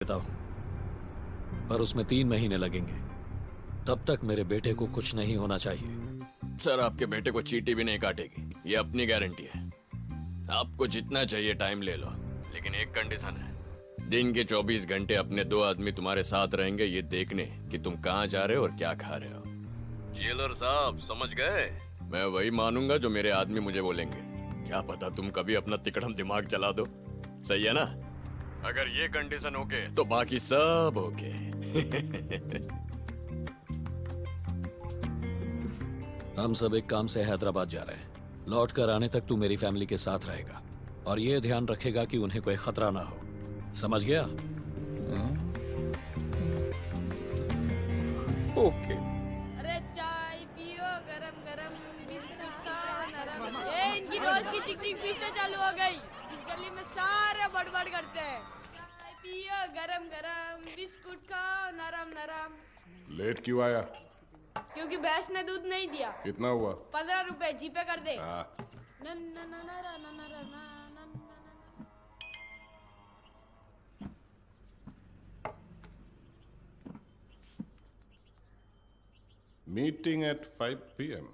देता हूं, पर उसमें 3 महीने लगेंगे। तब तक मेरे बेटे को कुछ नहीं होना चाहिए। सर, आपके बेटे को चींटी भी नहीं काटेगी, ये अपनी गारंटी है। आपको जितना चाहिए टाइम ले लो, लेकिन एक कंडीशन है। दिन के 24 घंटे अपने 2 आदमी तुम्हारे साथ रहेंगे, ये देखने कि तुम कहाँ जा रहे हो और क्या खा रहे हो। जेलर साहब, समझ गए? मैं वही मानूंगा जो मेरे आदमी मुझे बोलेंगे। क्या पता तुम कभी अपना तिकड़म दिमाग चला दो। सही है ना? अगर ये कंडीशन ओके तो बाकी सब ओके। हम सब एक काम से हैदराबाद जा रहे हैं। लौट कर आने तक तू मेरी फैमिली के साथ रहेगा और ये ध्यान रखेगा कि उन्हें कोई खतरा ना हो। समझ गया? ओके। अरे चाय पियो गरम गरम, बिस्कुट खाओ नरम। ये इनकी रोज की चिक चिक फिर से चालू हो गई। इस गली में सारे बड़बड़ करते हैं। चाय पियो गरम गरम, बिस्कुट खाओ नरम नरम। लेट क्यों आया? क्योंकि भैंस ने दूध नहीं दिया। कितना हुआ? 15 रुपए जीपे कर दे। हाँ। न न न न न न न न न। Meeting at 5 PM।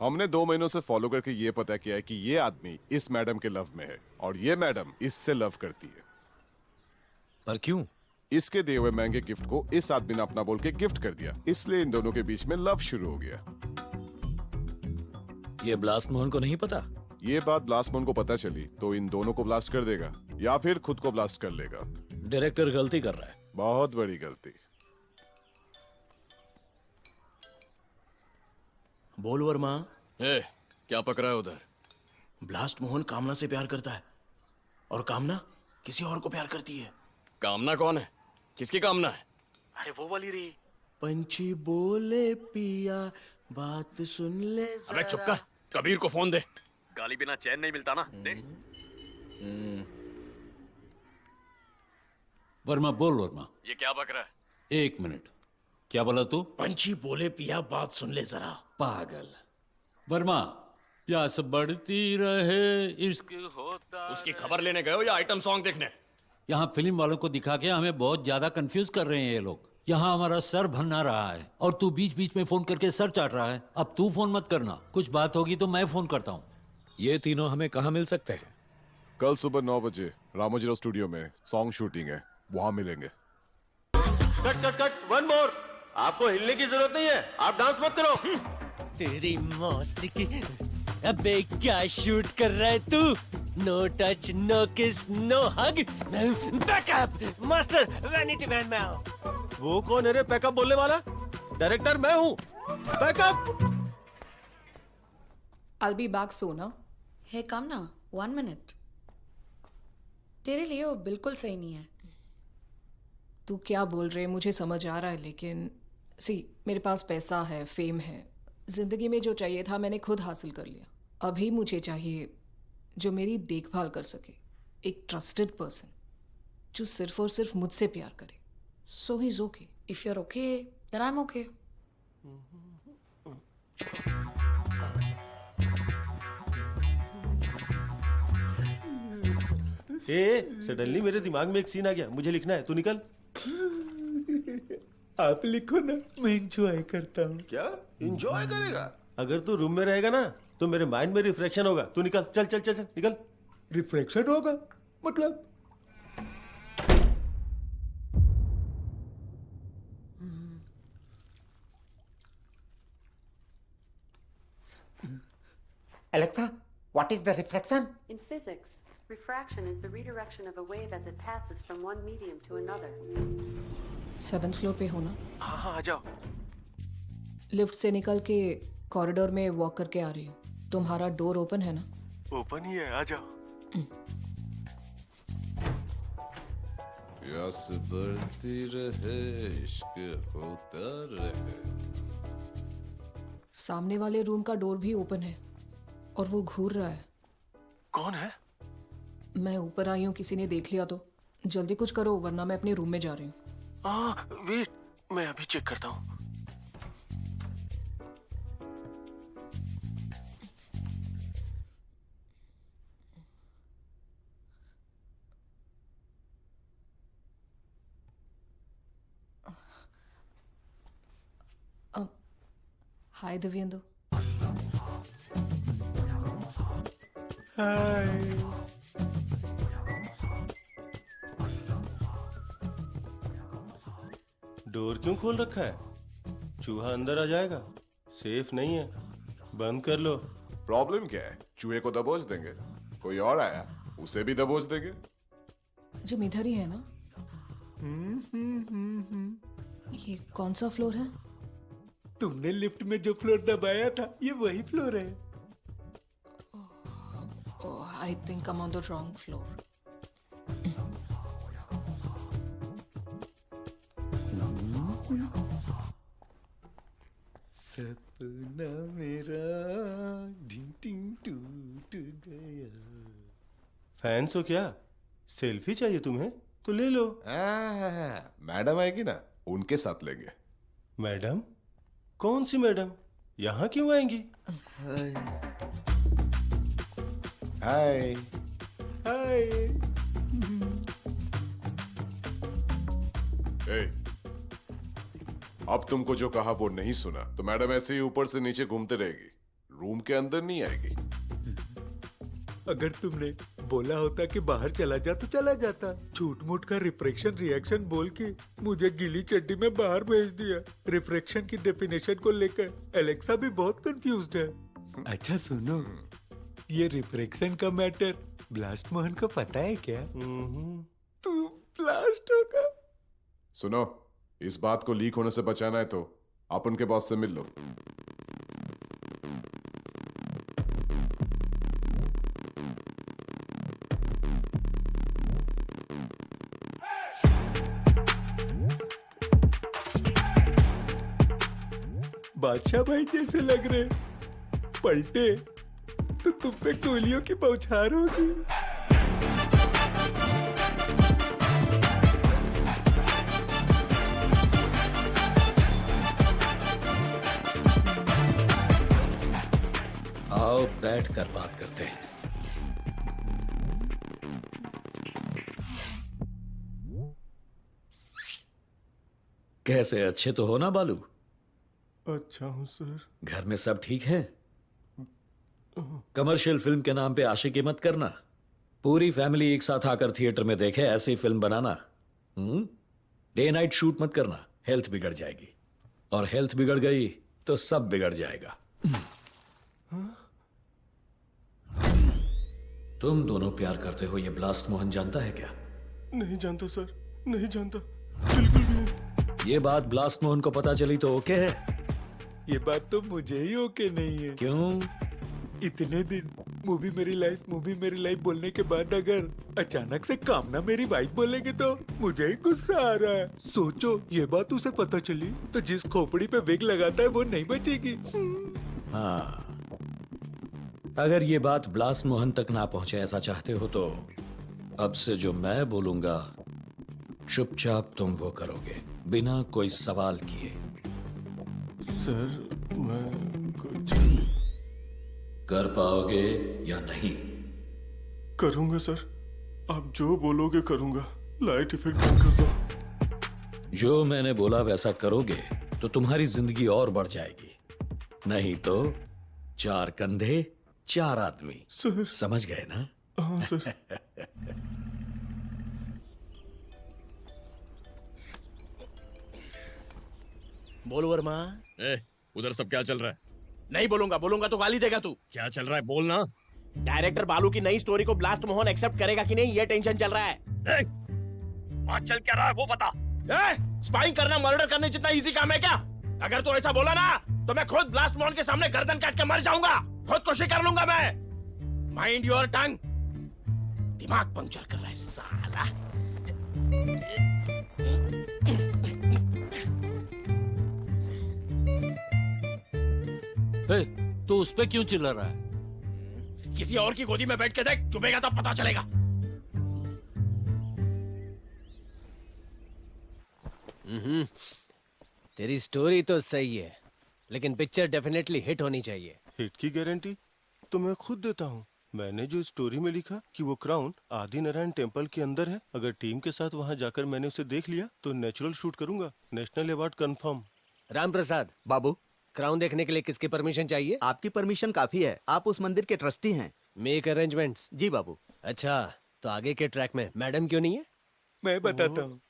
हमने 2 महीनों से फॉलो करके ये पता किया है कि ये आदमी इस मैडम के लव में है और ये मैडम इससे लव करती है। पर क्यों? इसके दिए हुए महंगे गिफ्ट को इस आदमी ने अपना बोल के गिफ्ट कर दिया, इसलिए इन दोनों के बीच में लव शुरू हो गया। ये ब्लास्ट मोहन को नहीं पता? ये बात ब्लास्ट मोहन को पता चली तो इन दोनों को ब्लास्ट कर देगा या फिर खुद को ब्लास्ट कर लेगा। डायरेक्टर गलती कर रहा है। बहुत बड़ी गलती। बोल वर्मा। क्या पकड़ा है उधर? ब्लास्ट मोहन कामना से प्यार करता है और कामना किसी और को प्यार करती है। कामना कौन है? किसकी कामना है? अरे वो वाली रे। पंछी बोले पिया बात सुन ले। अबे चुप कर, कबीर को फोन दे। गाली बिना चैन नहीं मिलता ना। दे। वर्मा बोल वर्मा। ये क्या बक रहा है? 1 मिनट। क्या बोला तू? पंछी बोले पिया बात सुन ले जरा। पागल। वर्मा, प्यास बढ़ती रहे इश्क होता। उसकी खबर लेने गए हो या आइटम सॉन्ग देखने? यहाँ फिल्म वालों को दिखा के हमें बहुत ज्यादा कंफ्यूज कर रहे हैं ये लोग। यहाँ हमारा सर भरना रहा है और तू बीच बीच में फोन करके सर चाट रहा है। अब तू फोन मत करना, कुछ बात होगी तो मैं फोन करता हूँ। ये तीनों हमें कहाँ मिल सकते हैं? कल सुबह 9 बजे रामोजीराव स्टूडियो में सॉन्ग शूटिंग है, वहां मिलेंगे। Cut cut cut, one more. आपको हिलने की जरूरत नहीं है, आप डांस मत करो। तेरी मौसी की। अबे क्या शूट कर रहा है तू? नो टच, नो किस, नो हग। बैकअप मास्टर, वैनिटी वैन में आओ। वो कौन है रे पैकअप बोलने वाला? डायरेक्टर मैं हूँ। Backup. I'll be back soon, huh? Hey, come now. 1 minute. तेरे लिए वो बिल्कुल सही नहीं है। तू क्या बोल रहे? मुझे समझ आ रहा है, लेकिन मेरे पास पैसा है, फेम है, जिंदगी में जो चाहिए था मैंने खुद हासिल कर लिया। अभी मुझे चाहिए जो मेरी देखभाल कर सके, एक ट्रस्टेड पर्सन जो सिर्फ और सिर्फ मुझसे प्यार करे। So he's okay. If you're okay, then I'm okay. Suddenly मेरे दिमाग में एक सीन आ गया, मुझे लिखना है, तू निकल। आप लिखो ना, मैं एंजॉय करता हूँ। क्या एंजॉय करेगा? अगर तू रूम में रहेगा ना तो मेरे माइंड में रिफ्लेक्शन होगा। तू निकल, चल चल चल चल निकल। रिफ्लेक्शन होगा मतलब? Alexa, what is the reflection? In physics, refraction is the redirection of a wave as it passes from one medium to another. 7th floor पे हो ना? हाँ हाँ, आ जाओ। लिफ्ट से निकल के कॉरिडोर में वॉक करके आ रही हूँ। तुम्हारा डोर ओपन है ना? ओपन ही है, आ जाओ। प्यास बढ़ती रहे इश्क होता रहे। सामने वाले रूम का डोर भी ओपन है और वो घूर रहा है। कौन है? मैं ऊपर आई हूँ, किसी ने देख लिया तो जल्दी कुछ करो वरना मैं अपने रूम में जा रही हूँ। वेट, मैं अभी चेक करता हूँ। हाय दिव्येंदु। हाय। डोर क्यों खोल रखा है? चूहा अंदर आ जाएगा। सेफ नहीं है, बंद कर लो। प्रॉब्लम क्या है? चूहे को दबोच देंगे। कोई और आया उसे भी दबोच देंगे। जिम इधर ही है ना? ये कौन सा फ्लोर है? तुमने लिफ्ट में जो फ्लोर दबाया था ये वही फ्लोर है। I think I am on the wrong floor. सपना मेरा ढिंग ढिंग टूट गया। फैंस हो क्या? सेल्फी चाहिए तुम्हें तो ले लो। मैडम आएगी ना, उनके साथ लेंगे। मैडम? कौन सी मैडम? यहाँ क्यों आएंगी? हाय हाय। अब तुमको जो कहा वो नहीं सुना तो मैडम ऐसे ही ऊपर से नीचे घूमते रहेगी, रूम के अंदर नहीं आएगी। अगर तुमने बोला होता कि बाहर चला जा तो चला जाता। झूठ मूठ का रिफ्रैक्शन रिएक्शन बोल के मुझे गीली चड्डी में बाहर भेज दिया। रिफ्रैक्शन की डेफिनेशन को लेकर एलेक्सा भी बहुत कंफ्यूज्ड है। अच्छा सुनो, ये रिफ्रैक्शन का मैटर ब्लास्ट मोहन को पता है क्या? तू ब्लास्ट होगा। सुनो, इस बात को लीक होने से बचाना है तो आप उनके बॉस से मिल लो। बादशाह भाई जैसे लग रहे, पलटे तो तुम पे गोलियों की बौछार होगी। आओ बैठ कर बात करते हैं। कैसे, अच्छे तो हो ना बालू? अच्छा हूँ सर। घर में सब ठीक है? कमर्शियल फिल्म के नाम पे आशिकी मत करना। पूरी फैमिली एक साथ आकर थिएटर में देखे ऐसी फिल्म बनाना। डे नाइट शूट मत करना, हेल्थ बिगड़ जाएगी। और हेल्थ बिगड़ गई तो सब बिगड़ जाएगा। तुम दोनों प्यार करते हो, ये ब्लास्ट मोहन जानता है क्या? नहीं जानता सर, नहीं जानता, बिल्कुल भी नहीं। ये बात ब्लास्ट मोहन को पता चली तो ओके है? ये बात तो मुझे ही ओके नहीं है। क्यों? इतने दिन मूवी मेरी लाइफ बोलने के बाद अगर अचानक से कामना मेरी वाइफ बोलेगी तो मुझे ही गुस्सा आ रहा है। सोचो, ये बात उसे पता चली तो जिस खोपड़ी पे विग लगाता है वो नहीं बचेगी। हाँ, अगर ये बात ब्लास्ट मोहन तक ना पहुंचे ऐसा चाहते हो तो अब से जो मैं बोलूंगा चुपचाप तुम वो करोगे, बिना कोई सवाल किए। सर मैं कुछ कर पाओगे या नहीं? करूंगा सर, आप जो बोलोगे करूंगा। लाइट इफेक्ट बंद कर दो। जो मैंने बोला वैसा करोगे तो तुम्हारी जिंदगी और बढ़ जाएगी, नहीं तो 4 कंधे 4 आदमी। सर समझ गए ना? हाँ सर। बोल वर्मा। उधर सब क्या चल रहा है? नहीं बोलूंगा तो गाली देगा तू। क्या चल रहा है बोलना। डायरेक्टर बालू की नई स्टोरी को ब्लास्ट मोहन एक्सेप्ट करेगा कि नहीं, ये टेंशन चल रहा है। वहाँ चल क्या रहा है वो बता। स्पाइंग करना मर्डर करने जितना इजी काम है क्या? अगर तू ऐसा बोला ना तो मैं खुद ब्लास्ट मोहन के सामने गर्दन काट के मर जाऊंगा। खुद कोशिश कर लूंगा मैं। Mind your tongue. दिमाग पंक्चर कर रहा है साला। तो उस पे क्यों चिल्ला रहा है? किसी और की गोदी में बैठ के देख, चुभेगा तब पता चलेगा। तेरी स्टोरी तो सही है, लेकिन पिक्चर डेफिनेटली हिट होनी चाहिए। हिट की गारंटी तो मैं खुद देता हूँ। मैंने जो स्टोरी में लिखा कि वो क्राउन आदि नारायण टेम्पल के अंदर है, अगर टीम के साथ वहाँ जाकर मैंने उसे देख लिया तो नेचुरल शूट करूंगा। National award confirm. Ram Prasad Babu, crown देखने के लिए किसकी परमिशन चाहिए? आपकी परमिशन काफी है, आप उस मंदिर के ट्रस्टी हैं। Make arrangements. जी बाबू। अच्छा, तो आगे के ट्रैक में मैडम क्यों नहीं है? मैं बताता हूँ,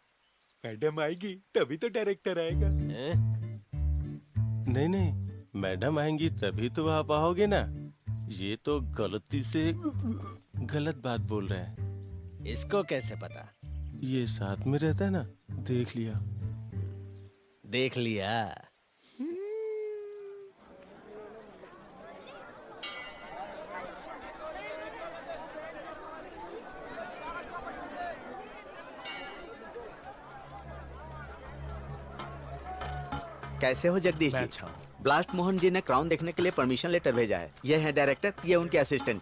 मैडम आएगी तभी तो डायरेक्टर आएगा। नहीं नहीं, मैडम आएंगी तभी तो आप आओगे ना। ये तो गलती से गलत बात बोल रहे हैं। इसको कैसे पता? ये साथ में रहता है ना, देख लिया। देख लिया। कैसे हो जगदीश जी? ब्लास्ट मोहन जी ने क्राउन देखने के लिए परमिशन लेटर भेजा है। ये है डायरेक्टर, ये उनके असिस्टेंट।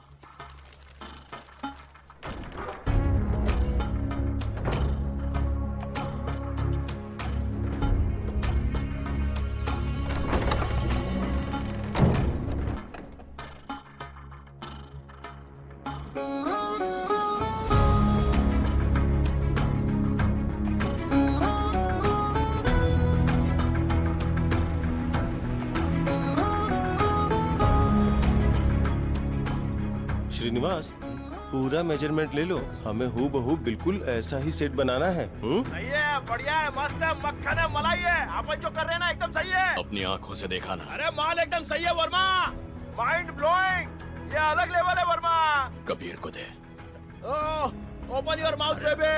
श्रीनिवास, पूरा मेजरमेंट ले लो, हमें हूबहू बिल्कुल ऐसा ही सेट बनाना है। सही है, बढ़िया है, मस्त है, मक्खन है, मलाई है। अपन जो कर रहे हैं ना एकदम सही है। अपनी आंखों से देखा ना। अरे माल एकदम सही है वर्मा, माइंड ब्लोइंग, ये अलग लेवल है वर्मा। कबीर को दे। Open your mouth baby.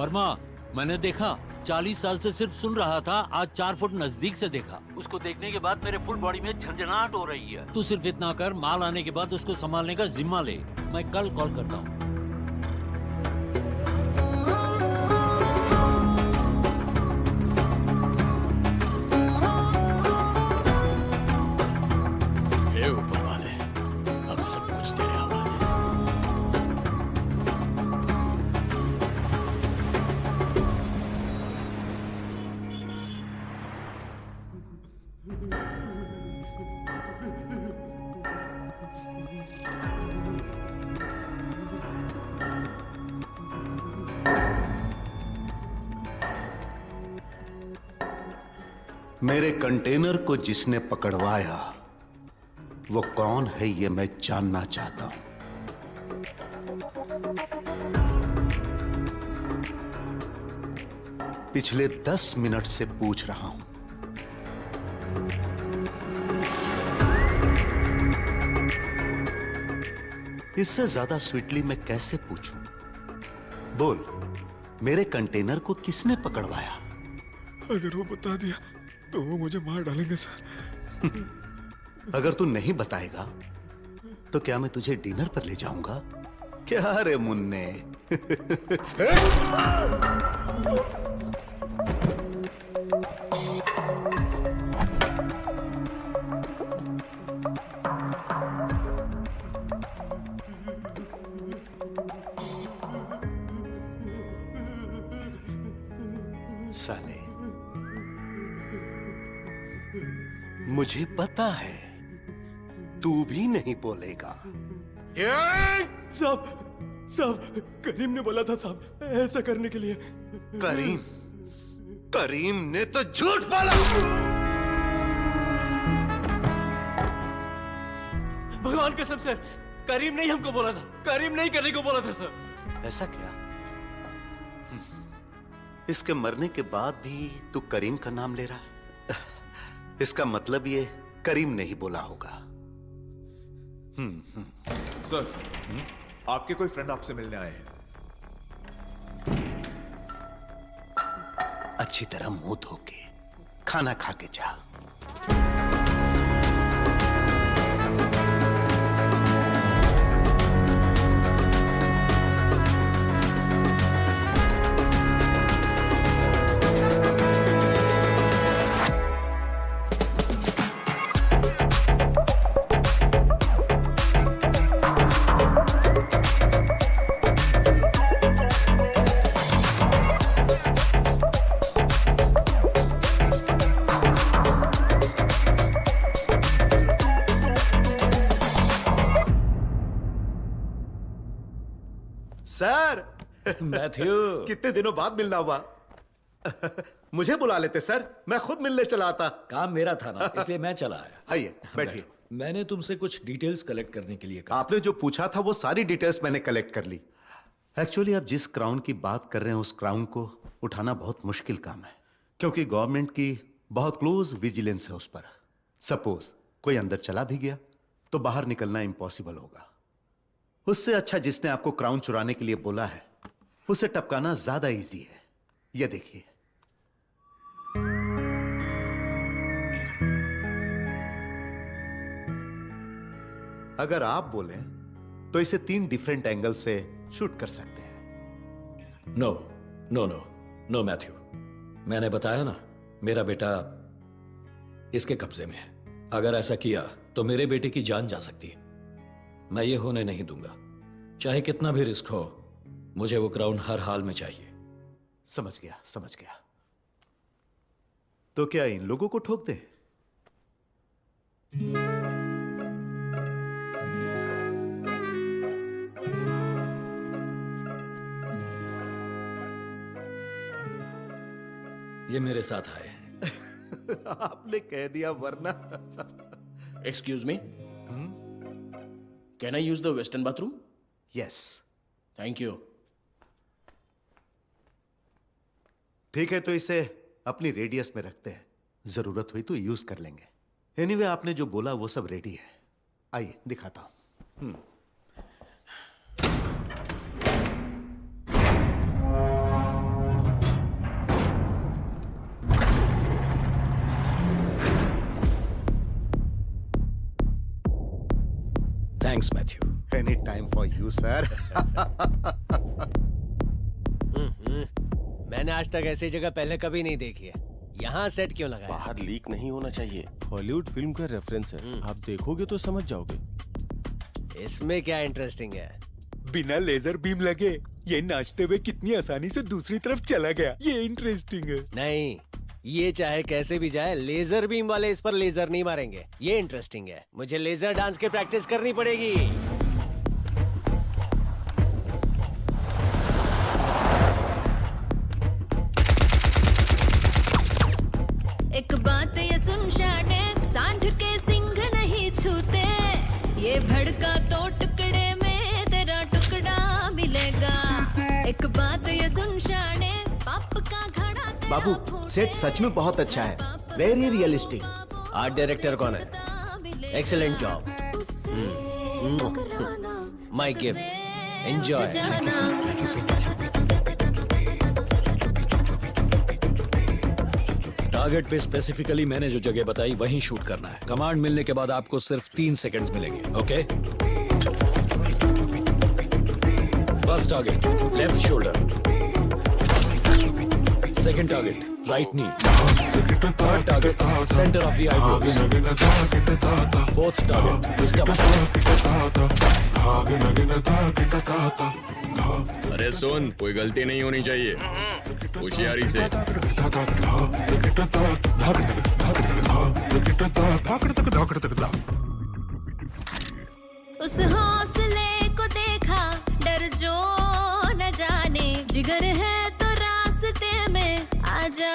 Verma, मैंने देखा 40 साल से सिर्फ सुन रहा था, आज 4 फुट नजदीक से देखा। उसको देखने के बाद मेरे फुल बॉडी में झंझनाहट हो रही है। तू सिर्फ इतना कर, माल आने के बाद उसको संभालने का जिम्मा ले। मैं कल कॉल करता हूँ। हे ऊपर वाले, अब सब कुछ तेरे हवाले। मेरे कंटेनर को जिसने पकड़वाया वो कौन है, ये मैं जानना चाहता हूं। पिछले 10 मिनट से पूछ रहा हूं। इससे ज्यादा स्वीटली मैं कैसे पूछूं? बोल, मेरे कंटेनर को किसने पकड़वाया? अगर वो बता दिया तो वो मुझे मार डालेंगे सर। अगर तू नहीं बताएगा तो क्या मैं तुझे डिनर पर ले जाऊंगा? क्या रे मुन्ने? साले, मुझे पता है तू भी नहीं बोलेगा। साहब, करीम ने बोला था साहब ऐसा करने के लिए। करीम ने तो झूठ बोला। भगवान कसम सर, करीम ने ही हमको बोला था, करीम नहीं करने को बोला था सर। ऐसा क्या? इसके मरने के बाद भी तू करीम का नाम ले रहा है? इसका मतलब ये करीम ने ही बोला होगा। सर, आपके कोई फ्रेंड आपसे मिलने आए हैं। अच्छी तरह मुंह धो के खाना खा के जा। सर, मैथ्यू, कितने दिनों बाद मिलना हुआ। मुझे बुला लेते सर, मैं खुद मिलने चला आता। काम मेरा था ना, इसलिए मैं चला आया। आइए बैठिए। मैंने तुमसे कुछ डिटेल्स कलेक्ट करने के लिए कहा। आपने जो पूछा था वो सारी डिटेल्स मैंने कलेक्ट कर ली। एक्चुअली आप जिस क्राउन की बात कर रहे हैं उस क्राउन को उठाना बहुत मुश्किल काम है, क्योंकि गवर्नमेंट की बहुत क्लोज विजिलेंस है उस पर। सपोज कोई अंदर चला भी गया तो बाहर निकलना इम्पॉसिबल होगा। उससे अच्छा जिसने आपको क्राउन चुराने के लिए बोला है उसे टपकाना ज्यादा इजी है। ये देखिए, अगर आप बोले तो इसे 3 डिफरेंट एंगल से शूट कर सकते हैं। No no no no Matthew, मैंने बताया ना मेरा बेटा इसके कब्जे में है। अगर ऐसा किया तो मेरे बेटे की जान जा सकती है। मैं ये होने नहीं दूंगा, चाहे कितना भी रिस्क हो। मुझे वो क्राउन हर हाल में चाहिए। समझ गया समझ गया। तो क्या इन लोगों को ठोक दे? ये मेरे साथ आए। आपने कह दिया वरना। Excuse me, can I use the western bathroom? Yes. Thank you. ठीक है, तो इसे अपनी रेडियस में रखते हैं, जरूरत हुई तो यूज कर लेंगे। एनीवे आपने जो बोला वो सब रेडी है। आइए दिखाता हूं। Thanks Matthew. Any time for you sir. मैंने आज तक ऐसी जगह पहले कभी नहीं देखी है। यहाँ सेट क्यों लगाया? बाहर लीक नहीं होना चाहिए। हॉलीवुड फिल्म का रेफरेंस है, आप देखोगे तो समझ जाओगे। इसमें क्या इंटरेस्टिंग है? बिना लेजर बीम लगे ये नाचते हुए कितनी आसानी से दूसरी तरफ चला गया, ये इंटरेस्टिंग है। नहीं, ये चाहे कैसे भी जाए लेजर बीम वाले इस पर लेजर नहीं मारेंगे। ये इंटरेस्टिंग है। मुझे लेजर डांस की प्रैक्टिस करनी पड़ेगी। एक बात ये सुन शाने, सांड के सिंग नहीं छूते। ये भड़का तो टुकड़े में तेरा टुकड़ा मिलेगा। एक बात ये सुन शाने, पाप का घड़ा बाबू सेट सच में बहुत अच्छा है, वेरी रियलिस्टिक। आर्ट डायरेक्टर कौन है? Excellent job. My gift, enjoy. Target पे स्पेसिफिकली मैंने जो जगह बताई वहीं शूट करना है। कमांड मिलने के बाद आपको सिर्फ 3 सेकंड्स मिलेंगे। Okay? First target left shoulder, second target right knee, third target centre of the eyebrows, fourth target stomach. अरे सुन, कोई गलती नहीं होनी चाहिए, होशियारी से। उस हौसले को देखा, डर जो न जाने, जिगर है तो रास्ते में आजा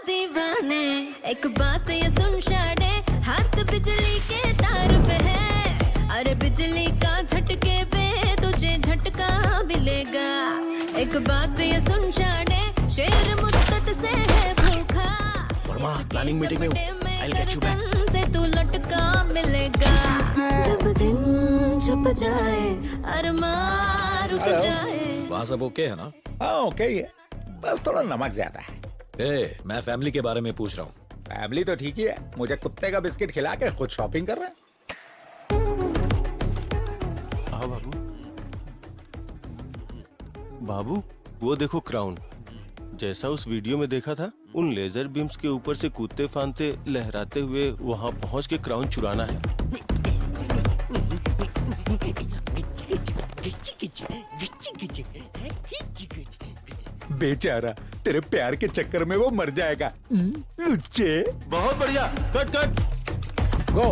दीवाने। एक बात ये सुन शाने, हाथ बिजली के तार पे है। अरे बिजली का झटके पे तुझे झटका मिलेगा। एक बात ये सुन शाने, शेर मुद्दत से है भूखा। वर्मा, प्लानिंग मीटिंग में हूँ। I'll get you back. से तू लटका मिलेगा। जब दिन छुप जाए, अरमान रुक जाए। वहाँ सब ओके है ना? हाँ ओके ही है, बस थोड़ा नमक ज्यादा है। मैं फैमिली के बारे में पूछ रहा हूँ। फैमिली तो ठीक ही है, मुझे कुत्ते का बिस्किट खिला के खुद शॉपिंग कर रहे हैं। हाँ बाबू। बाबू वो देखो क्राउन, जैसा उस वीडियो में देखा था, उन लेजर बीम्स के ऊपर से कूदते फांदते लहराते हुए वहां पहुंच के क्राउन चुराना है। बेचारा, तेरे प्यार के चक्कर में वो मर जाएगा। लुच्चे। बहुत बढ़िया, cut cut go.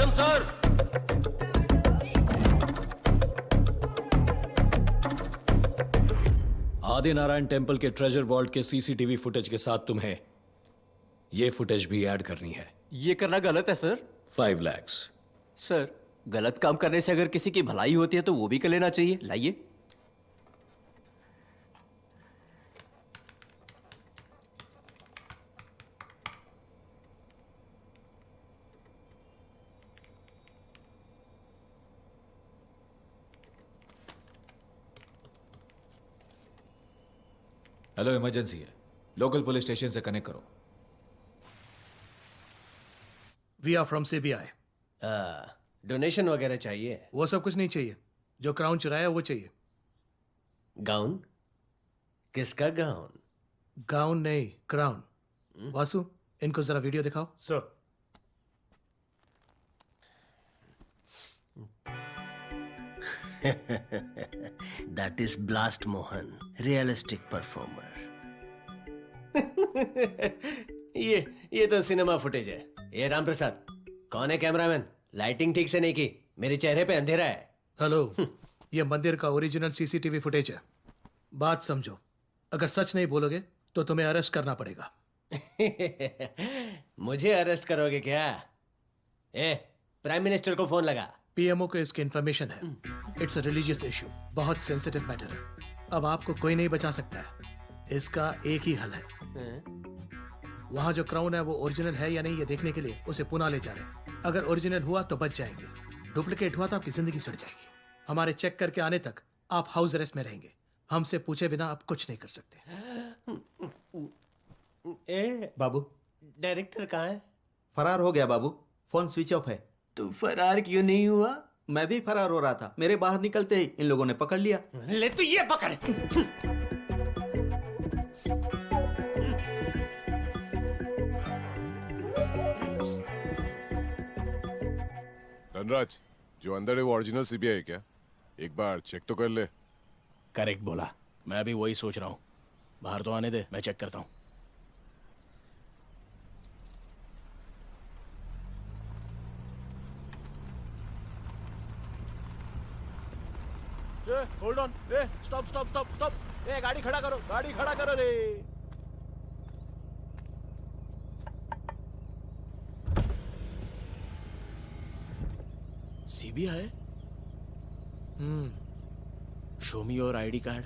Action sir. Adinarayan temple के ट्रेजर वॉल्ट के सीसीटीवी फुटेज के साथ तुम्हें ये फुटेज भी ऐड करनी है। ये करना गलत है सर। 5 लाख। सर गलत काम करने से अगर किसी की भलाई होती है तो वो भी कर लेना चाहिए। लाइए। हेलो, इमरजेंसी है, लोकल पुलिस स्टेशन से कनेक्ट करो। We are from CBI. Donation वगैरह चाहिए? वो सब कुछ नहीं चाहिए, जो क्राउन चुराया वो चाहिए। गाउन? किसका गाउन? गाउन नहीं, क्राउन। वासु, इनको जरा वीडियो दिखाओ। Sir. That is Blast Mohan, realistic performer. ये तो सिनेमा फुटेज है। ये राम प्रसाद, कौन है कैमरामैन? लाइटिंग ठीक से नहीं की, मेरे चेहरे पे अंधेरा है। हेलो, ये मंदिर का ओरिजिनल सीसीटीवी फुटेज है। बात समझो, अगर सच नहीं बोलोगे तो तुम्हें अरेस्ट करना पड़ेगा। मुझे अरेस्ट करोगे क्या? प्राइम मिनिस्टर को फोन लगा। पीएमओ को इसकी इंफॉर्मेशन है। इट्स अ रिलीजियस इशू, बहुत सेंसिटिव मैटर है। अब आपको कोई नहीं बचा सकता है। इसका एक ही हल है। वहाँ जो क्राउन है वो ओरिजिनल है या नहीं ये देखने के लिए उसे पुणे ले जा रहे हैं। अगर ओरिजिनल हुआ तो बच जाएंगे, डुप्लीकेट हुआ तो आपकी जिंदगी सड़ जाएगी। हमारे चेक करके आने तक आप हाउस अरेस्ट में रहेंगे। हमसे पूछे बिना आप कुछ नहीं कर सकते। बाबू, डायरेक्टर कहाँ है? फरार हो गया बाबू, फोन स्विच ऑफ है। तू फरार क्यों नहीं हुआ? मैं भी फरार हो रहा था, मेरे बाहर निकलते ही इन लोगों ने पकड़ लिया। ले तू ये पकड़। धनराज, जो अंदर है वो ओरिजिनल सीबीआई है क्या? एक बार चेक तो कर ले। करेक्ट बोला, मैं भी वही सोच रहा हूँ। बाहर तो आने दे, मैं चेक करता हूँ। Hold on, stop stop stop stop. गाड़ी खड़ा करो, गाड़ी खड़ा करो रे। CBI? Show me your ID card.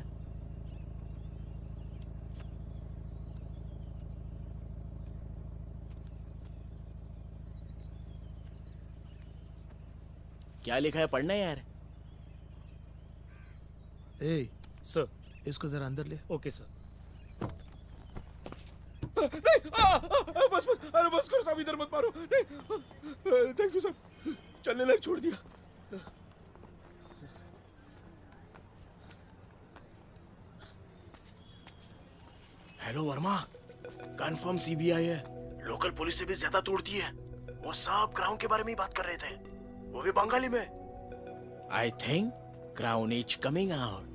क्या लिखा है पढ़ना है यार। सर, इसको जरा अंदर ले। Okay sir. नहीं, बस बस, अरे बस करो साहब, इधर मत मारो। नहीं, थैंक यू सर, चलने लायक छोड़ दिया। हेलो वर्मा, कंफर्म सीबीआई है। लोकल पुलिस से भी ज्यादा तोड़ती है। वो सब क्राउन के बारे में ही बात कर रहे थे, वो भी बंगाली में। I think crown is coming out.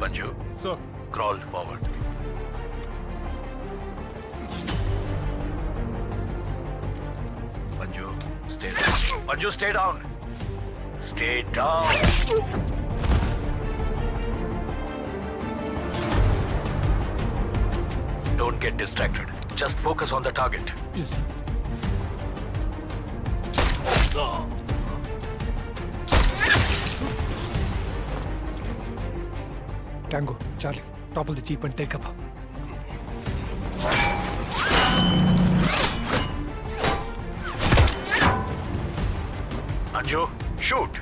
Banju, sir, crawl forward. Banju, stay down. Banju, stay down. Stay down. Don't get distracted. Just focus on the target. Yes, sir. Tango, Charlie, topple the jeep and take cover. Anju, shoot!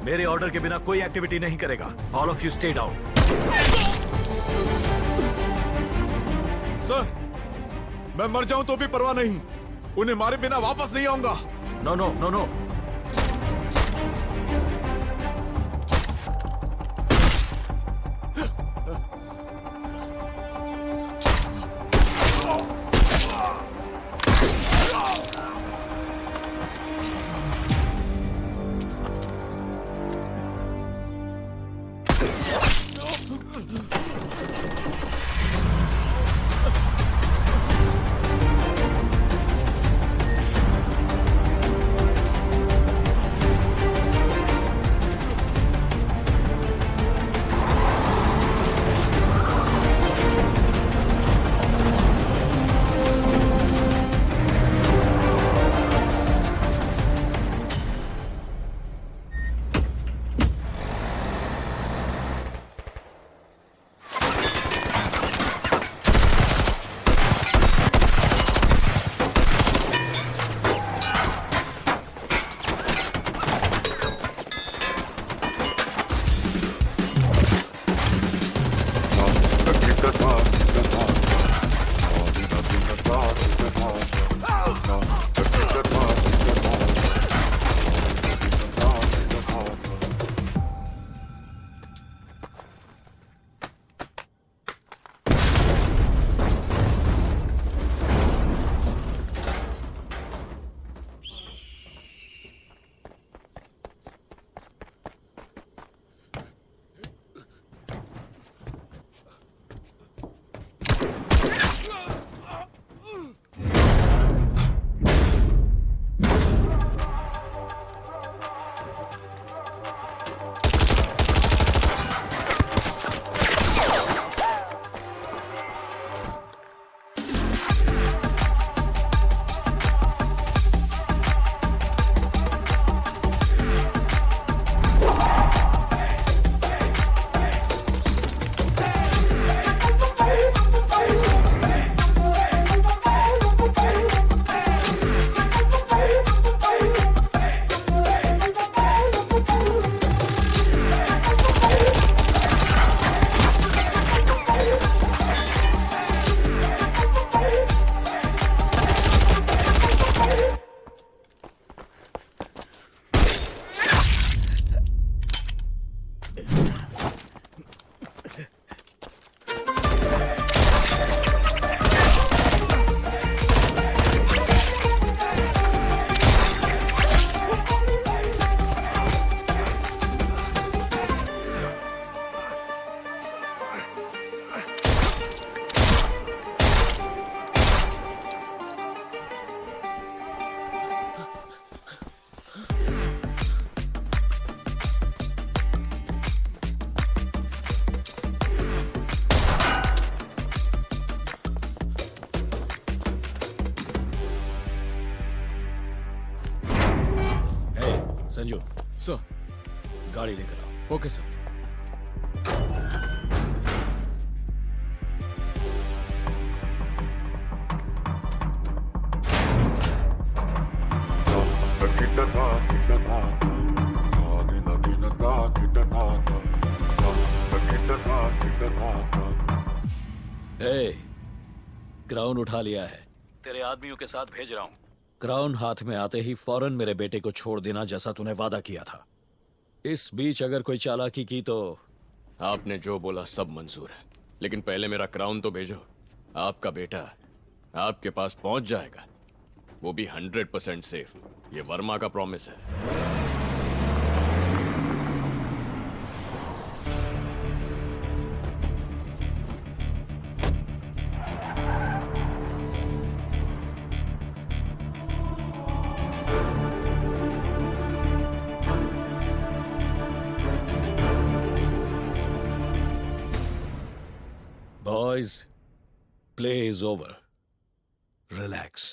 मेरे order के बिना कोई activity नहीं करेगा। All of you stay down. Sir, मैं मर जाऊं तो भी परवाह नहीं, उन्हें मारे बिना वापस नहीं आऊंगा। No no no no. Sanju. Sir. गाड़ी लेकर आओ। Okay sir. क्राउन उठा लिया है, तेरे आदमियों के साथ भेज रहा हूं। क्राउन हाथ में आते ही फौरन मेरे बेटे को छोड़ देना, जैसा तूने वादा किया था। इस बीच अगर कोई चालाकी की तो। आपने जो बोला सब मंजूर है, लेकिन पहले मेरा क्राउन तो भेजो। आपका बेटा आपके पास पहुंच जाएगा, वो भी 100% सेफ। ये वर्मा का प्रॉमिस है। Boys, play is over. Relax.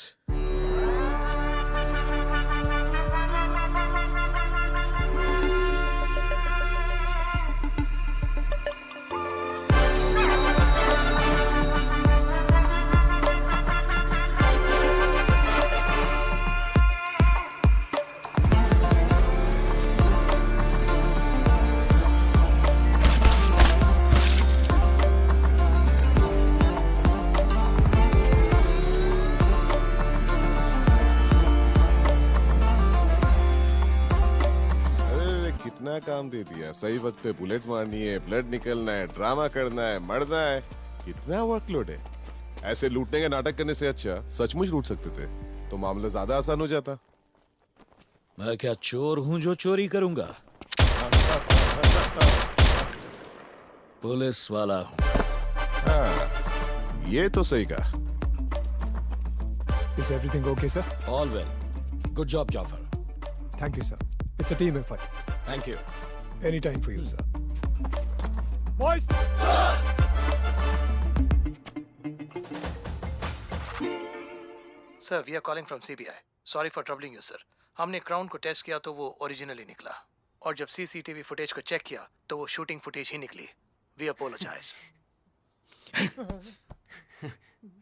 काम दे दिया। सही वक्त पे बुलेट मारनी है, ब्लड निकलना है, ड्रामा करना है, मरना है, कितना वर्कलोड है। ऐसे लूटने का नाटक करने से अच्छा सचमुच लूट सकते थे तो मामला ज्यादा आसान हो जाता। मैं क्या चोर हूं जो चोरी करूंगा? पुलिस वाला हूं। हाँ, ये तो सही कहा। Is everything okay, sir? All well. Good job, Jafar. Thank you, sir. It's a team effort. Thank you. Anytime for you, sir. Boys! Sir, we are calling from CBI. Sorry for troubling you, sir. हमने crown को test किया तो वो original ही निकला और जब CCTV footage को check किया तो वो शूटिंग फुटेज ही निकली। We apologize.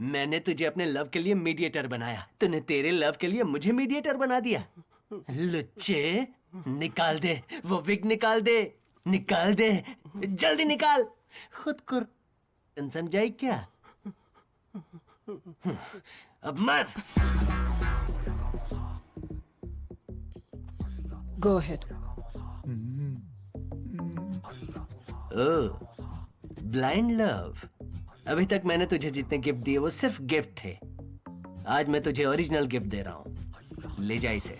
मैंने तुझे अपने लव के लिए मीडिएटर बनाया, तूने तेरे लव के लिए मुझे मीडिएटर बना दिया। लुच्चे, निकाल दे वो विग, निकाल दे, निकाल दे, जल्दी निकाल। खुद को समझाई क्या? अब मर। Go ahead. ओह, ब्लाइंड लव। अभी तक मैंने तुझे जितने गिफ्ट दिए वो सिर्फ गिफ्ट थे। आज मैं तुझे ओरिजिनल गिफ्ट दे रहा हूँ। ले जा इसे।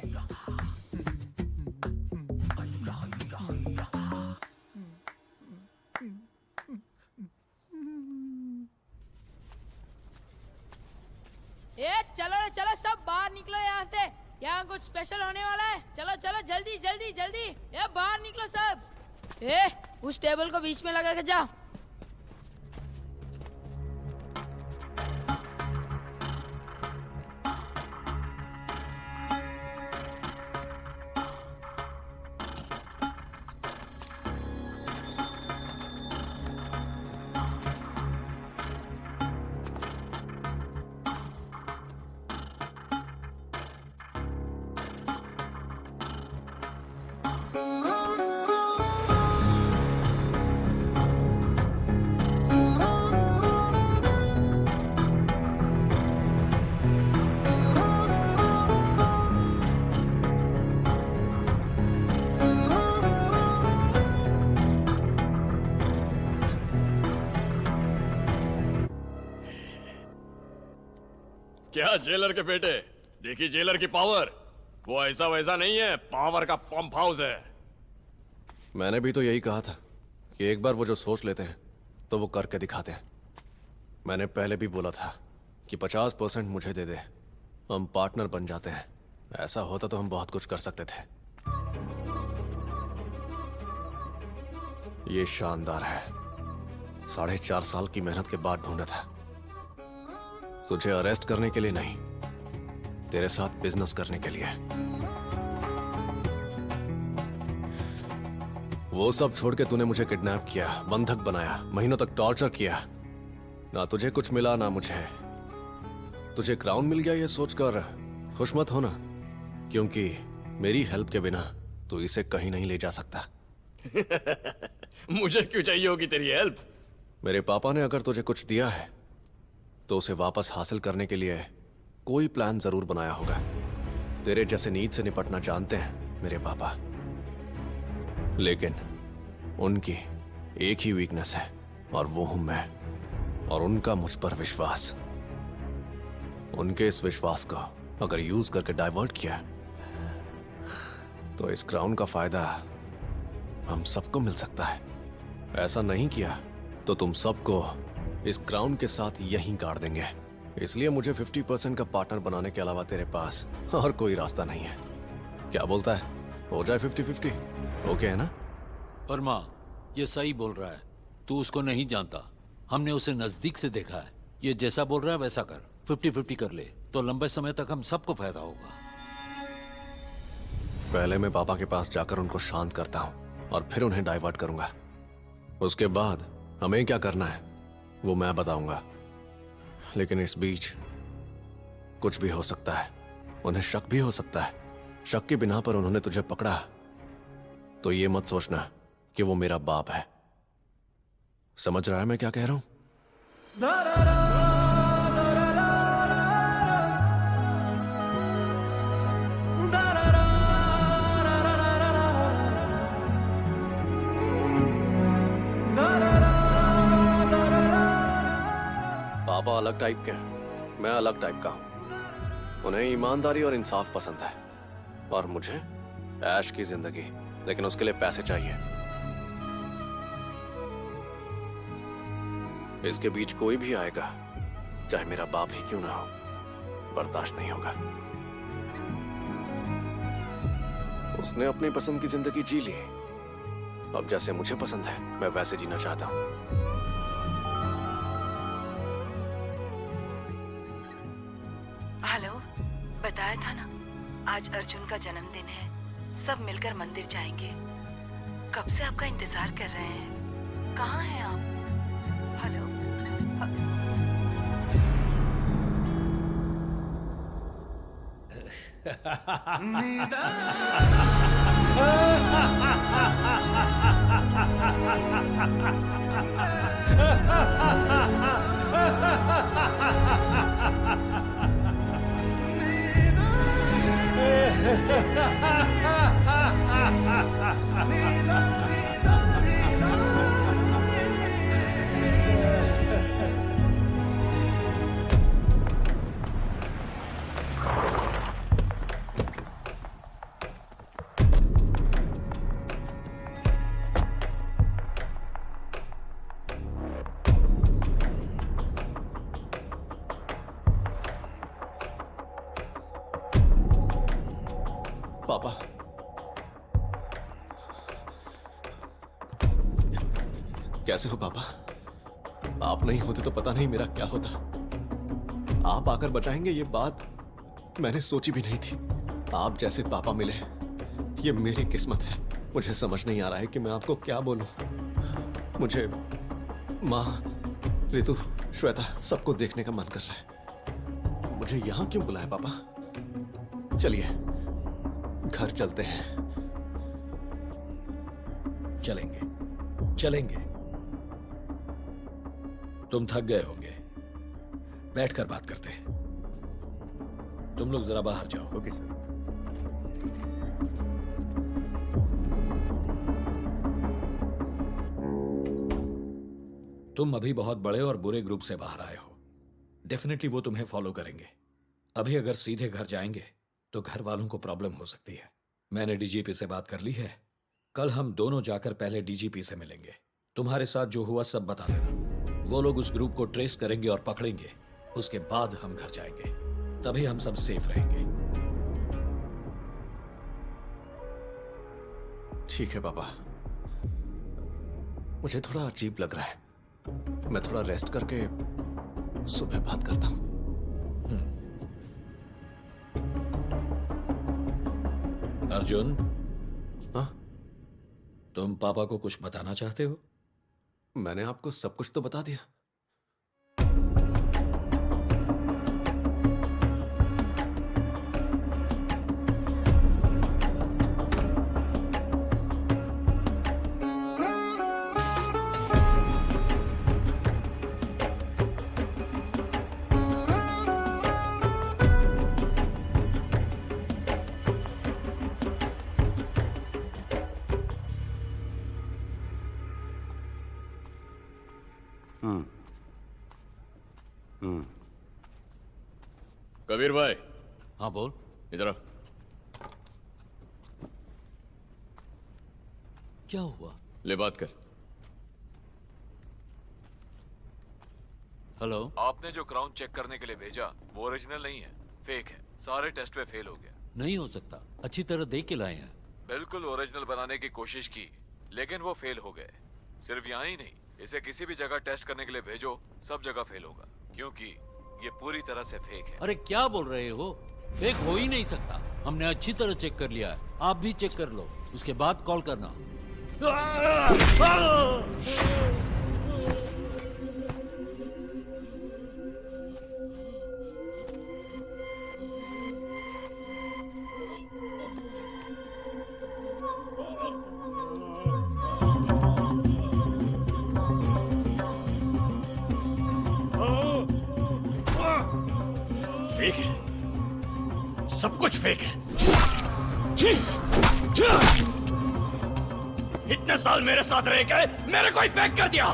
चलो चलो सब बाहर निकलो यहाँ से, यहाँ कुछ स्पेशल होने वाला है। चलो चलो जल्दी जल्दी जल्दी, ये बाहर निकलो सब। उस टेबल को बीच में लगा के जाओ। क्या जेलर के बेटे, देखी जेलर की पावर। वो ऐसा वैसा नहीं है, पावर का पंप हाउस है। मैंने भी तो यही कहा था कि एक बार वो जो सोच लेते हैं तो वो करके दिखाते हैं। मैंने पहले भी बोला था कि 50% मुझे दे दे, हम पार्टनर बन जाते हैं। ऐसा होता तो हम बहुत कुछ कर सकते थे। ये शानदार है। 4.5 साल की मेहनत के बाद ढूंढा था। तुझे अरेस्ट करने के लिए नहीं, तेरे साथ बिजनेस करने के लिए। वो सब छोड़ के तूने मुझे किडनैप किया, बंधक बनाया, महीनों तक टॉर्चर किया। ना तुझे कुछ मिला ना मुझे। तुझे क्राउन मिल गया ये सोचकर खुश मत होना, क्योंकि मेरी हेल्प के बिना तू इसे कहीं नहीं ले जा सकता। मुझे क्यों चाहिए होगी तेरी हेल्प? मेरे पापा ने अगर तुझे कुछ दिया है तो उसे वापस हासिल करने के लिए कोई प्लान जरूर बनाया होगा। तेरे जैसे नीड से निपटना जानते हैं मेरे पापा, लेकिन उनकी एक ही वीकनेस है और वो हूं मैं, और उनका मुझ पर विश्वास। उनके इस विश्वास को अगर यूज करके डाइवर्ट किया तो इस क्राउन का फायदा हम सबको मिल सकता है। ऐसा नहीं किया तो तुम सबको इस क्राउन के साथ यहीं गाड़ देंगे। इसलिए मुझे 50% का पार्टनर बनाने के अलावा तेरे पास और कोई रास्ता नहीं है। क्या बोलता है, हो जाए 50-50? ओके है ना? वर्मा, ये सही बोल रहा है। तू उसको नहीं जानता, हमने उसे नजदीक से देखा है। ये जैसा बोल रहा है वैसा कर, 50-50 कर ले तो लंबे समय तक हम सबको फायदा होगा। पहले मैं पापा के पास जाकर उनको शांत करता हूँ और फिर उन्हें डाइवर्ट करूंगा। उसके बाद हमें क्या करना है वो मैं बताऊंगा। लेकिन इस बीच कुछ भी हो सकता है। उन्हें शक भी हो सकता है। शक के बिना पर उन्होंने तुझे पकड़ा तो ये मत सोचना कि वो मेरा बाप है। समझ रहा है मैं क्या कह रहा हूं? पापा अलग टाइप के हैं, मैं अलग टाइप का हूँ। उन्हें ईमानदारी और इंसाफ पसंद है और मुझे ऐश की जिंदगी, लेकिन उसके लिए पैसे चाहिए। इसके बीच कोई भी आएगा, चाहे मेरा बाप ही क्यों ना हो, बर्दाश्त नहीं होगा। उसने अपनी पसंद की जिंदगी जी ली, अब जैसे मुझे पसंद है मैं वैसे जीना चाहता हूं। हेलो, बताया था ना आज अर्जुन का जन्मदिन है, सब मिलकर मंदिर जाएंगे। कब से आपका इंतजार कर रहे हैं, कहाँ हैं आप? हेलो पापा, कैसे हो पापा? आप नहीं होते तो पता नहीं मेरा क्या होता। आप आकर बचाएंगे ये बात मैंने सोची भी नहीं थी। आप जैसे पापा मिले, ये मेरी किस्मत है। मुझे समझ नहीं आ रहा है कि मैं आपको क्या बोलूं। मुझे माँ, ऋतु, श्वेता सबको देखने का मन कर रहा है। मुझे यहाँ क्यों बुलाया पापा? चलिए घर चलते हैं। चलेंगे चलेंगे। तुम थक गए होंगे, बैठकर बात करते हैं। तुम लोग जरा बाहर जाओ। Okay sir. तुम अभी बहुत बड़े और बुरे ग्रुप से बाहर आए हो। डेफिनेटली वो तुम्हें फॉलो करेंगे। अभी अगर सीधे घर जाएंगे तो घर वालों को प्रॉब्लम हो सकती है। मैंने डीजीपी से बात कर ली है। कल हम दोनों जाकर पहले डीजीपी से मिलेंगे। तुम्हारे साथ जो हुआ सब बता देना। वो लोग उस ग्रुप को ट्रेस करेंगे और पकड़ेंगे। उसके बाद हम घर जाएंगे, तभी हम सब सेफ रहेंगे। ठीक है पापा। मुझे थोड़ा अजीब लग रहा है, मैं थोड़ा रेस्ट करके सुबह बात करता हूं। अर्जुन, हाँ? तुम पापा को कुछ बताना चाहते हो? मैंने आपको सब कुछ तो बता दिया। कबीर भाई। हाँ बोल। इधर आओ। क्या हुआ? ले बात कर। हेलो। आपने जो क्राउन चेक करने के लिए भेजा वो ओरिजिनल नहीं है, फेक है। सारे टेस्ट में फेल हो गया। नहीं हो सकता, अच्छी तरह देख के लाए हैं। बिल्कुल ओरिजिनल बनाने की कोशिश की, लेकिन वो फेल हो गए। सिर्फ यहाँ ही नहीं, इसे किसी भी जगह टेस्ट करने के लिए भेजो, सब जगह फेल होगा, क्योंकि ये पूरी तरह से फेक है। अरे क्या बोल रहे हो? फेक हो ही नहीं सकता। हमने अच्छी तरह चेक कर लिया है, आप भी चेक कर लो, उसके बाद कॉल करना। फेक है, सब कुछ फेक है। इतने साल मेरे साथ रह गए, मेरे को ही फेक कर दिया।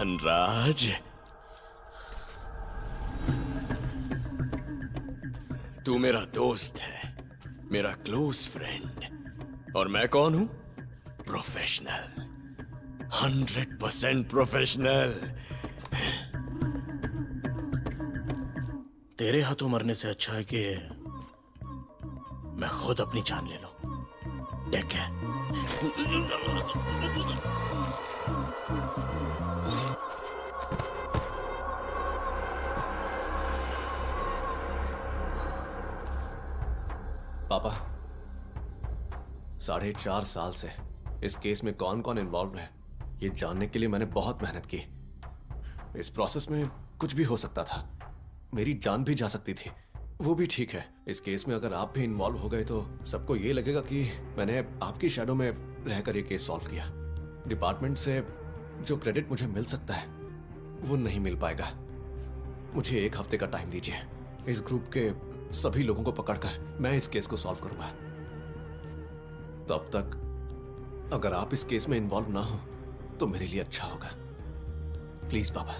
धनराज, तू मेरा दोस्त है, मेरा क्लोज फ्रेंड। और मैं कौन हूं? Professional, 100% professional. तेरे हाथों मरने से अच्छा है कि मैं खुद अपनी जान ले लूं। Take care. पापा, 4.5 साल से इस केस में कौन कौन इन्वॉल्व है ये जानने के लिए मैंने बहुत मेहनत की। इस प्रोसेस में कुछ भी हो सकता था, मेरी जान भी जा सकती थी। वो भी ठीक है, इस केस में अगर आप भी इन्वॉल्व हो गए तो सबको ये लगेगा कि मैंने आपकी शैडो में रहकर ये केस सॉल्व किया। डिपार्टमेंट से जो क्रेडिट मुझे मिल सकता है वो नहीं मिल पाएगा। मुझे 1 हफ्ते का टाइम दीजिए। इस ग्रुप के सभी लोगों को पकड़कर मैं इस केस को सॉल्व करूंगा। तब तक अगर आप इस केस में इन्वॉल्व ना हो तो मेरे लिए अच्छा होगा। प्लीज पापा,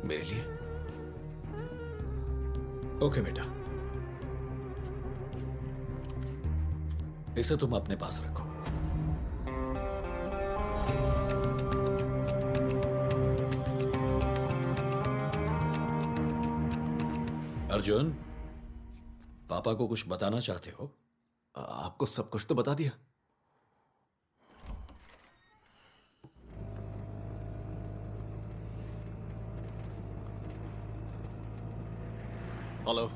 मेरे लिए। ओके बेटा, इसे तुम अपने पास रखो। अर्जुन, पापा को कुछ बताना चाहते हो? आपको सब कुछ तो बता दिया। हेलो,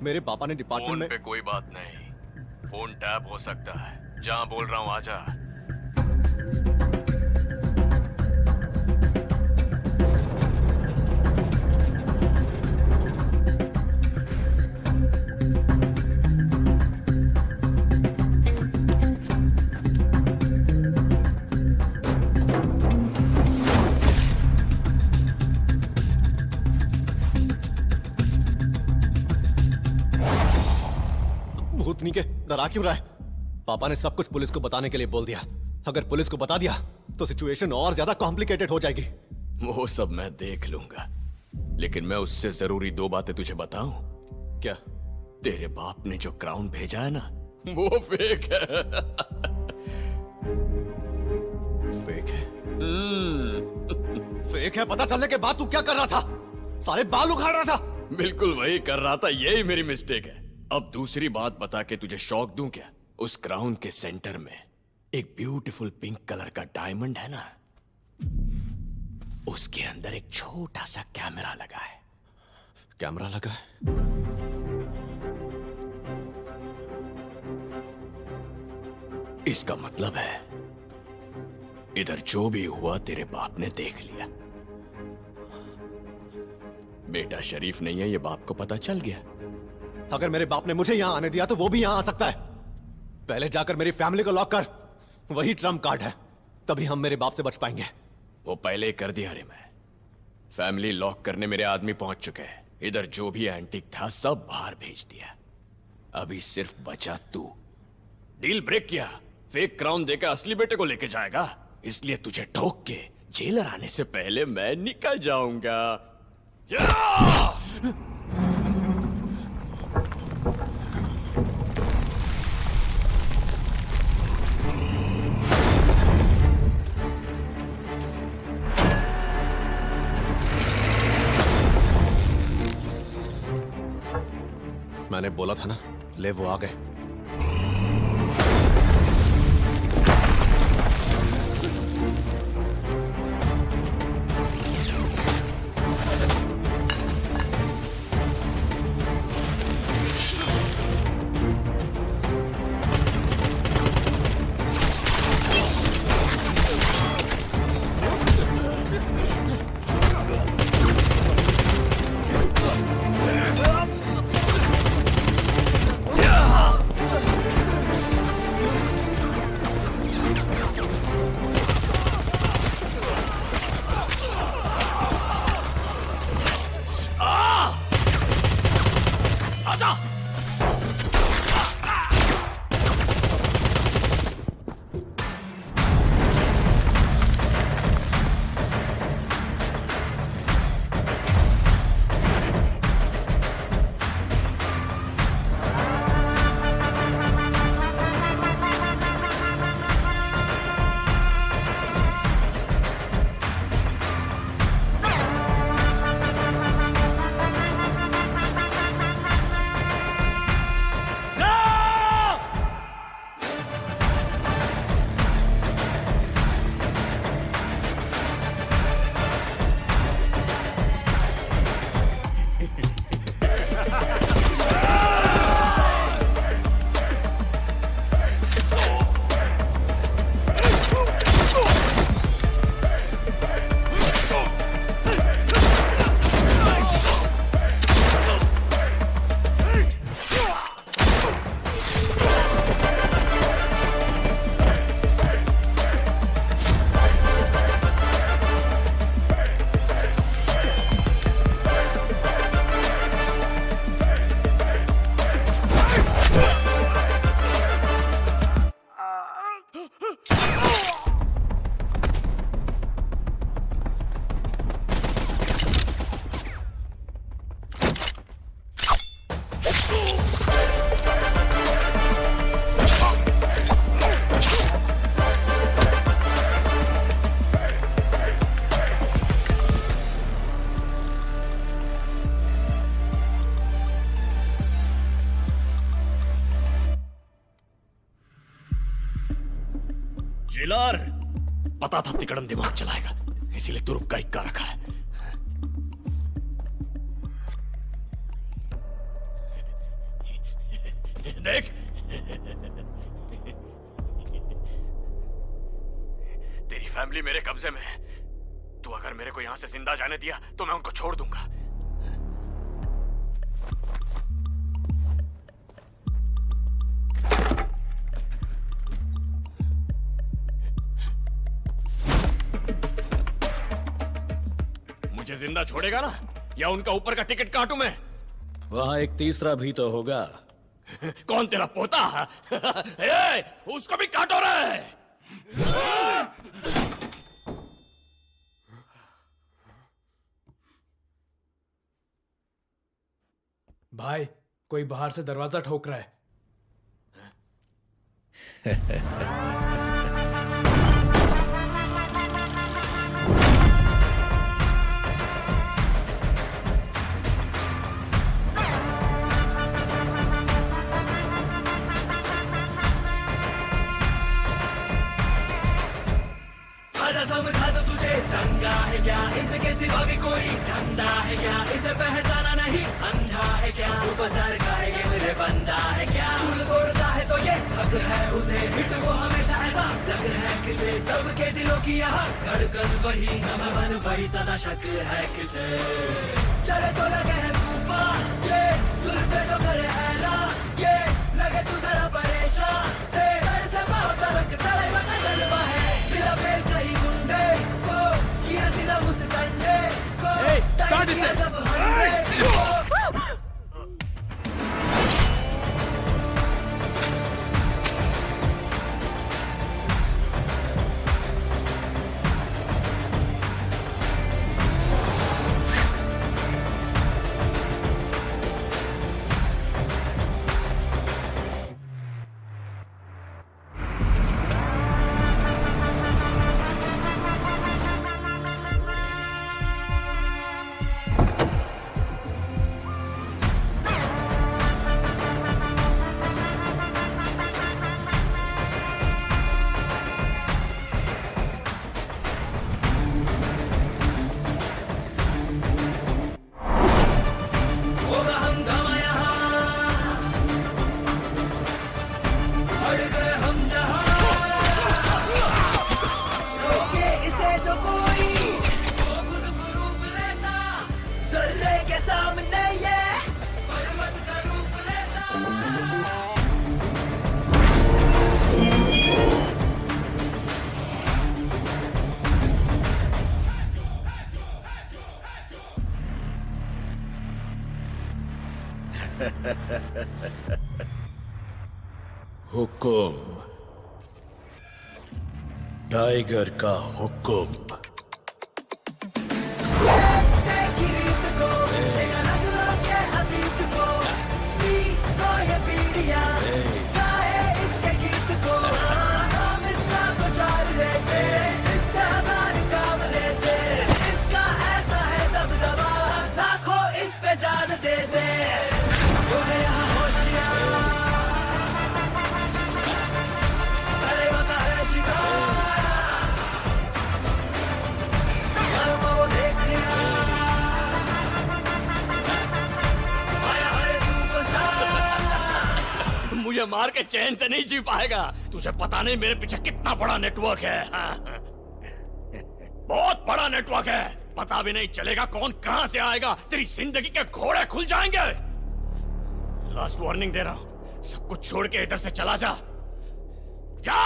मेरे पापा ने डिपार्टमेंट फोन में पे कोई बात नहीं, फोन टैप हो सकता है। जहां बोल रहा हूं आजा। भूतनी के डरा क्यों रहा है? पापा ने सब कुछ पुलिस को बताने के लिए बोल दिया। अगर पुलिस को बता दिया तो सिचुएशन और ज्यादा कॉम्प्लिकेटेड हो जाएगी। वो सब मैं देख लूंगा, लेकिन मैं उससे जरूरी 2 बातें तुझे बताऊं। क्या? तेरे बाप ने जो क्राउन भेजा है ना, वो फेक है। फेक है? फेक है पता चलने के बाद तू क्या कर रहा था? सारे बाल उखाड़ रहा था। बिल्कुल वही कर रहा था, यही मेरी मिस्टेक है। अब दूसरी बात बता के तुझे शौक दूं क्या? उस क्राउन के सेंटर में एक ब्यूटीफुल पिंक कलर का डायमंड है ना, उसके अंदर एक छोटा सा कैमरा लगा है। कैमरा लगा है? इसका मतलब है इधर जो भी हुआ तेरे बाप ने देख लिया। बेटा शरीफ नहीं है, ये बाप को पता चल गया। अगर मेरे बाप ने मुझे यहां आने दिया तो वो भी यहां आ सकता है। पहले जाकर मेरी फैमिली को लॉक कर, वही ट्रम्प कार्ड है, तभी हम मेरे बाप से बच पाएंगे। वो पहले ही कर दिया रे। मैं फैमिली लॉक करने मेरे आदमी पहुंच चुके हैं। इधर जो भी एंटीक था सब बाहर भेज दिया। अभी सिर्फ बचा तू। डील ब्रेक किया, फेक क्राउन देकर असली बेटे को लेके जाएगा, इसलिए तुझे ठोक के जेलर आने से पहले मैं निकल जाऊंगा। मैंने बोला था ना, ले वो आ गए। जेलर, पता था तिकड़म दिमाग चलाएगा, इसीलिए तुरुप का इक्का रखा है। देख, तेरी फैमिली मेरे कब्जे में है। तू अगर मेरे को यहां से जिंदा जाने दिया तो मैं उनको छोड़ दूंगा। मुझे जिंदा छोड़ेगा ना, या उनका ऊपर का टिकट काटूं मैं? वहां एक तीसरा भी तो होगा। कौन तेरा पोता? ए, उसको भी काटो रे। भाई, कोई बाहर से दरवाजा ठोक रहा है। समझा दो तुझे, दंगा है क्या इसके सिवा भी कोई धंधा है क्या, इसे पहचाना नहीं अंधा है क्या, सुपरस्टार का है ये मेरे बंदा है क्या, फूल तोड़ता है तो ये हक है उसे, हिट वो हमेशा ऐसा लग है किसे, सबके दिलों की यहाँ धड़कन वही, नंबर वन वही, सदा शक है किसे, चले तो लगे है तूफान ये, जुल्फे तो करे हैरान ये, लगे तू जरा परेशान से, सर से बहुत तलक तले बता जलवा है, बिला फेल कहीं गुंडे को किया सीधा मुस्कंडे को, टाइट किया जब हंडे को। हुक्म, टाइगर का हुक्म। मुझे मार के चैन से नहीं जी पाएगा। तुझे पता नहीं मेरे पीछे कितना बड़ा नेटवर्क है। बहुत बड़ा नेटवर्क है। पता भी नहीं चलेगा कौन कहां से आएगा। तेरी जिंदगी के घोड़े खुल जाएंगे। लास्ट वार्निंग दे रहा हूं, सब कुछ छोड़ के इधर से चला जा। जा।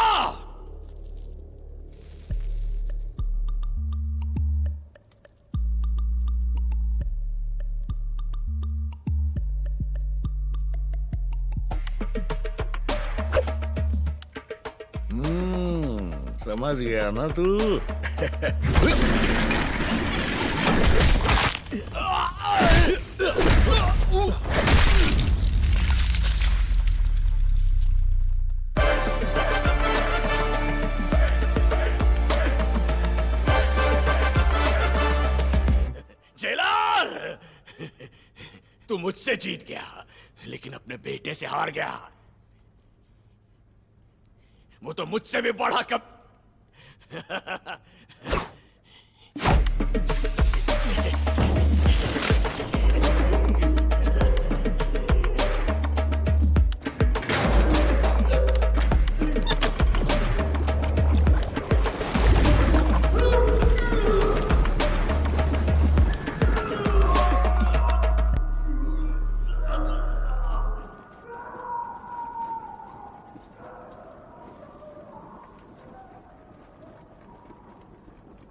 समझ गया ना तू? जेलर, तू मुझसे जीत गया, लेकिन अपने बेटे से हार गया। वो तो मुझसे भी बड़ा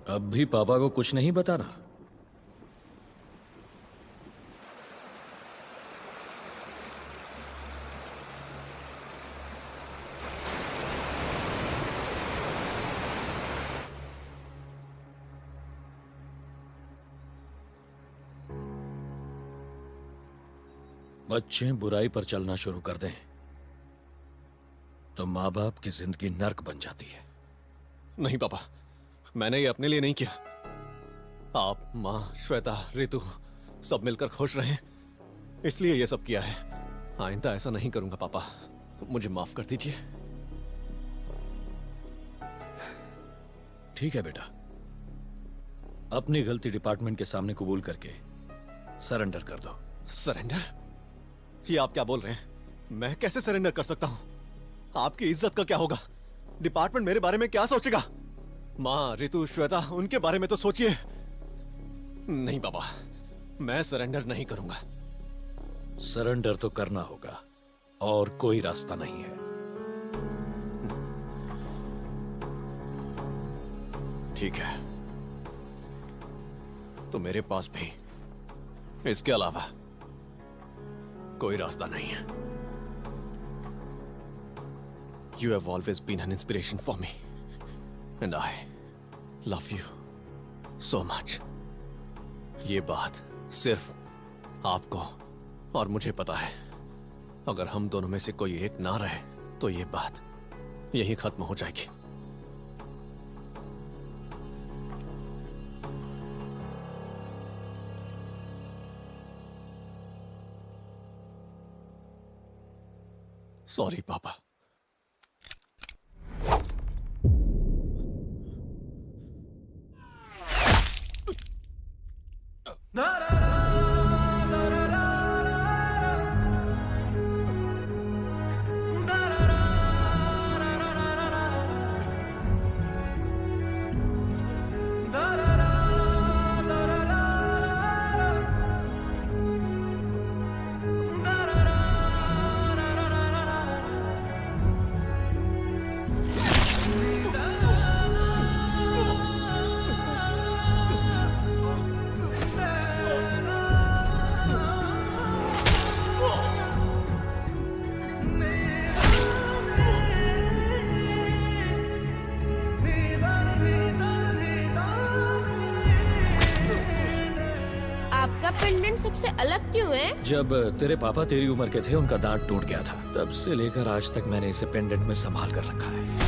अब भी पापा को कुछ नहीं बताना? बच्चे बुराई पर चलना शुरू कर दें तो माँ बाप की जिंदगी नर्क बन जाती है। नहीं पापा, मैंने ये अपने लिए नहीं किया। आप, माँ, श्वेता, रितु सब मिलकर खुश रहें, इसलिए ये सब किया है। आइंदा ऐसा नहीं करूंगा पापा, मुझे माफ कर दीजिए। ठीक है बेटा, अपनी गलती डिपार्टमेंट के सामने कबूल करके सरेंडर कर दो। सरेंडर? ये आप क्या बोल रहे हैं? मैं कैसे सरेंडर कर सकता हूं? आपकी इज्जत का क्या होगा? डिपार्टमेंट मेरे बारे में क्या सोचेगा? माँ, रितु, श्वेता, उनके बारे में तो सोचिए। नहीं पापा, मैं सरेंडर नहीं करूंगा। सरेंडर तो करना होगा और कोई रास्ता नहीं है। ठीक है, तो मेरे पास भी इसके अलावा कोई रास्ता नहीं है। You have always been an inspiration for me. And I love you so much. ये बात सिर्फ आपको और मुझे पता है। अगर हम दोनों में से कोई एक ना रहे तो ये बात यही खत्म हो जाएगी। सॉरी पापा। सबसे अलग क्यों है? जब तेरे पापा तेरी उम्र के थे उनका दांत टूट गया था, तब से लेकर आज तक मैंने इसे पेंडेंट में संभाल कर रखा है।